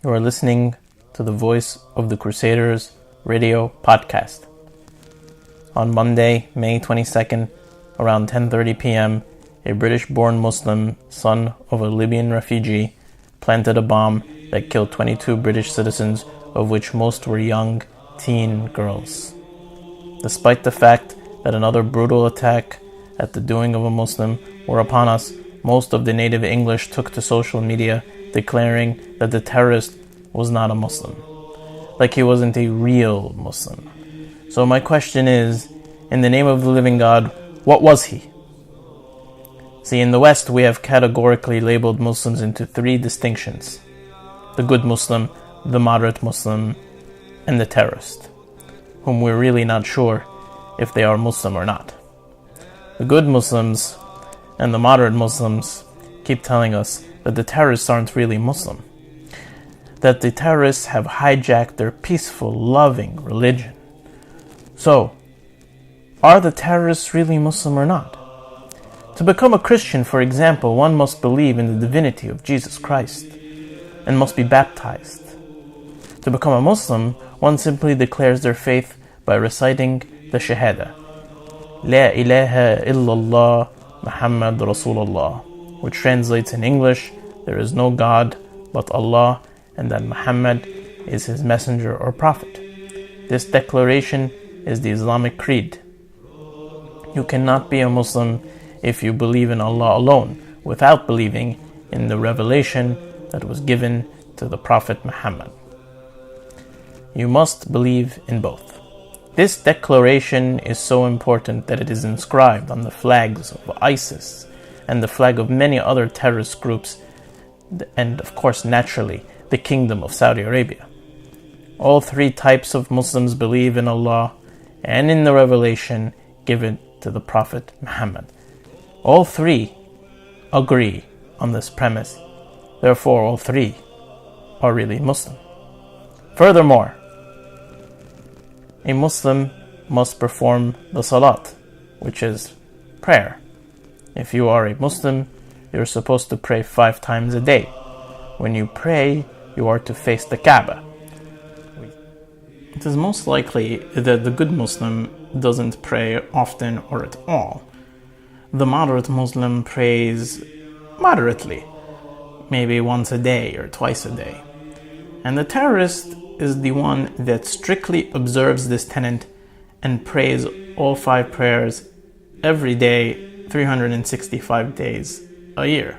You are listening to the Voice of the Crusaders radio podcast. On Monday, May 22nd, around 10:30 p.m., a British-born Muslim, son of a Libyan refugee, planted a bomb that killed 22 British citizens, of which most were young teen girls. Despite the fact that another brutal attack at the doing of a Muslim were upon us, most of the native English took to social media declaring that the terrorist was not a Muslim, like he wasn't a real Muslim. So my question is, in the name of the living God, what was he? See, in the West, we have categorically labeled Muslims into three distinctions: the good Muslim, the moderate Muslim, and the terrorist, whom we're really not sure if they are Muslim or not. The good Muslims and the moderate Muslims keep telling us that the terrorists aren't really Muslim, that the terrorists have hijacked their peaceful, loving religion. So, are the terrorists really Muslim or not? To become a Christian, for example, one must believe in the divinity of Jesus Christ and must be baptized. To become a Muslim, one simply declares their faith by reciting the Shahada, La ilaha illallah Muhammad Rasulullah, which translates in English, there is no God but Allah, and that Muhammad is his messenger or prophet. This declaration is the Islamic creed. You cannot be a Muslim if you believe in Allah alone, without believing in the revelation that was given to the Prophet Muhammad. You must believe in both. This declaration is so important that it is inscribed on the flags of ISIS and the flag of many other terrorist groups, and of course, naturally, the Kingdom of Saudi Arabia. All three types of Muslims believe in Allah and in the revelation given to the Prophet Muhammad. All three agree on this premise. Therefore, all three are really Muslim. Furthermore, a Muslim must perform the salat, which is prayer. If you are a Muslim, you're supposed to pray 5 times a day. When you pray, you are to face the Kaaba. It is most likely that the good Muslim doesn't pray often or at all. The moderate Muslim prays moderately, maybe once a day or twice a day. And the terrorist is the one that strictly observes this tenet and prays all 5 prayers every day, 365 days a year.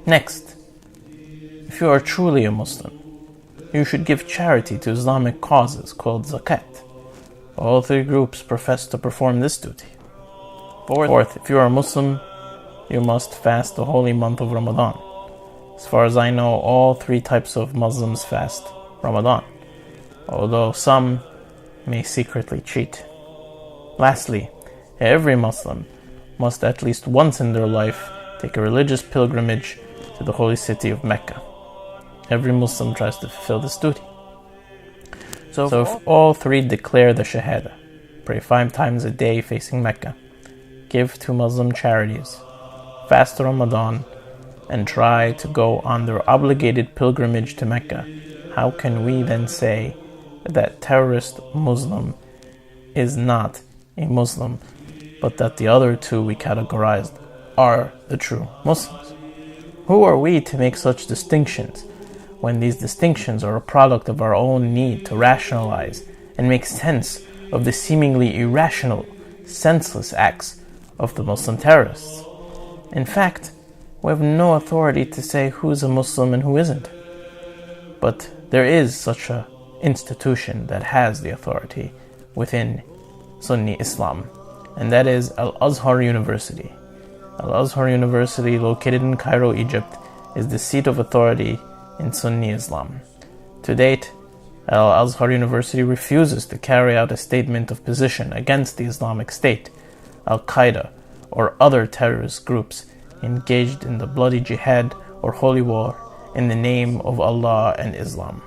Next, if you are truly a Muslim, you should give charity to Islamic causes called zakat. All 3 groups profess to perform this duty. Fourth, if you are a Muslim, you must fast the holy month of Ramadan. As far as I know, all 3 types of Muslims fast Ramadan, although some may secretly cheat. Lastly, every Muslim must at least once in their life take a religious pilgrimage to the holy city of Mecca. Every Muslim tries to fulfill this duty. So if all 3 declare the Shahada, pray 5 times a day facing Mecca, give to Muslim charities, fast Ramadan, and try to go on their obligated pilgrimage to Mecca, how can we then say that terrorist Muslim is not a Muslim, but that the other 2 we categorized are the true Muslims? Who are we to make such distinctions when these distinctions are a product of our own need to rationalize and make sense of the seemingly irrational, senseless acts of the Muslim terrorists? In fact, we have no authority to say who is a Muslim and who isn't. But there is such an institution that has the authority within Sunni Islam, and that is Al-Azhar University. Al-Azhar University, located in Cairo, Egypt, is the seat of authority in Sunni Islam. To date, Al-Azhar University refuses to carry out a statement of position against the Islamic State, Al-Qaeda, or other terrorist groups engaged in the bloody jihad or holy war in the name of Allah and Islam.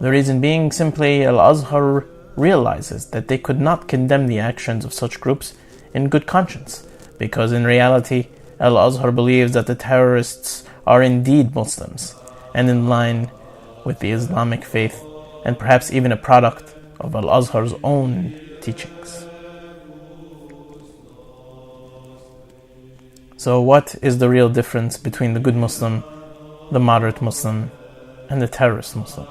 The reason being simply Al-Azhar realizes that they could not condemn the actions of such groups in good conscience, because in reality Al-Azhar believes that the terrorists are indeed Muslims and in line with the Islamic faith, and perhaps even a product of Al-Azhar's own teachings. So what is the real difference between the good Muslim, the moderate Muslim, and the terrorist Muslim?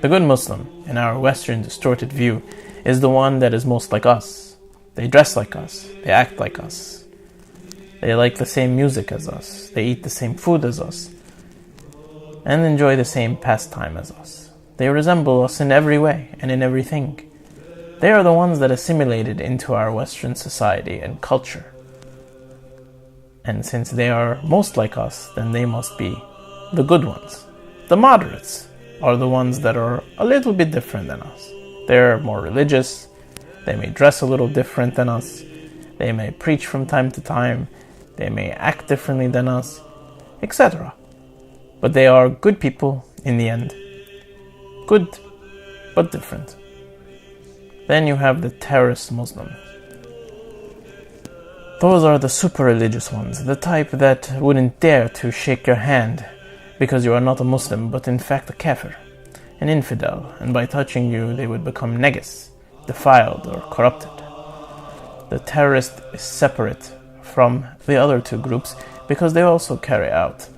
The good Muslim, in our Western distorted view, is the one that is most like us. They dress like us, they act like us, they like the same music as us, they eat the same food as us, and enjoy the same pastime as us. They resemble us in every way and in everything. They are the ones that assimilated into our Western society and culture. And since they are most like us, then they must be the good ones. The moderates are the ones that are a little bit different than us. They're more religious, they may dress a little different than us, they may preach from time to time, they may act differently than us, etc. But they are good people in the end. Good, but different. Then you have the terrorist Muslims. Those are the super religious ones, the type that wouldn't dare to shake your hand because you are not a Muslim, but in fact a kafir, an infidel, and by touching you they would become negus, defiled or corrupted. The terrorist is separate from the other two groups because they also carry out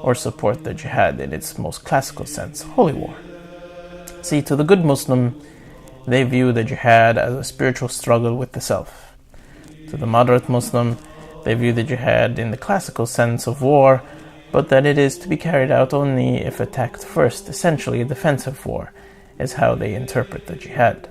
or support the jihad in its most classical sense, holy war. See, to the good Muslim, they view the jihad as a spiritual struggle with the self. To the moderate Muslim, they view the jihad in the classical sense of war, but that it is to be carried out only if attacked first. Essentially, a defensive war is how they interpret the jihad.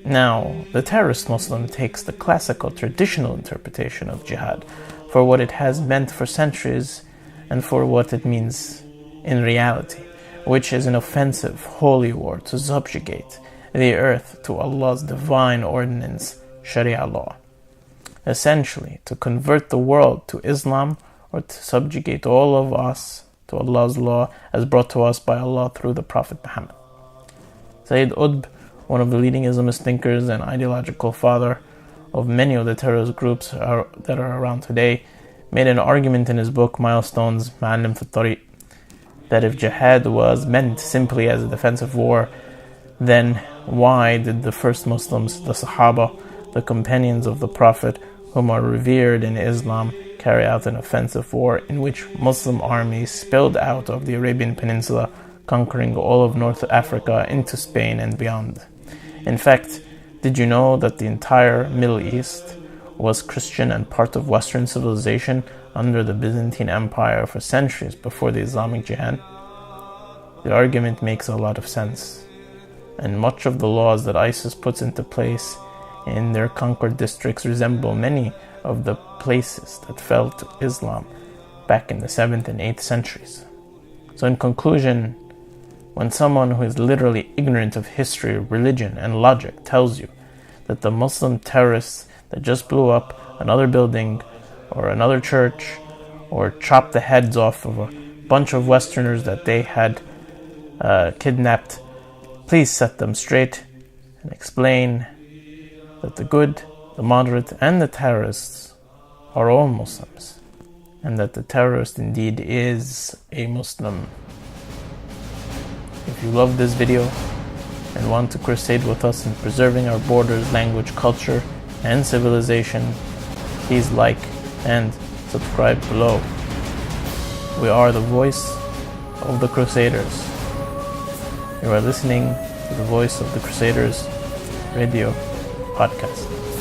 Now, the terrorist Muslim takes the classical traditional interpretation of jihad for what it has meant for centuries and for what it means in reality, which is an offensive holy war to subjugate the earth to Allah's divine ordinance, Sharia law. Essentially, to convert the world to Islam or to subjugate all of us to Allah's law as brought to us by Allah through the Prophet Muhammad. Sayyid Qutb, one of the leading Islamist thinkers and ideological father of many of the terrorist groups that are around today, made an argument in his book Milestones, Ma'allim fi Tariq, that if jihad was meant simply as a defensive war, then why did the first Muslims, the Sahaba, the companions of the Prophet, whom are revered in Islam, carry out an offensive war in which Muslim armies spilled out of the Arabian Peninsula, conquering all of North Africa into Spain and beyond? In fact, did you know that the entire Middle East was Christian and part of Western civilization under the Byzantine Empire for centuries before the Islamic Jihad? The argument makes a lot of sense, and much of the laws that ISIS puts into place in their conquered districts resemble many of the places that fell to Islam back in the 7th and 8th centuries. So in conclusion, when someone who is literally ignorant of history, religion, and logic tells you that the Muslim terrorists that just blew up another building or another church or chopped the heads off of a bunch of Westerners that they had kidnapped, please set them straight and explain that the good, the moderate, and the terrorists are all Muslims, and that the terrorist indeed is a Muslim. If you love this video and want to crusade with us in preserving our borders, language, culture, and civilization, please like and subscribe below. We are the voice of the Crusaders. You are listening to the Voice of the Crusaders radio podcast.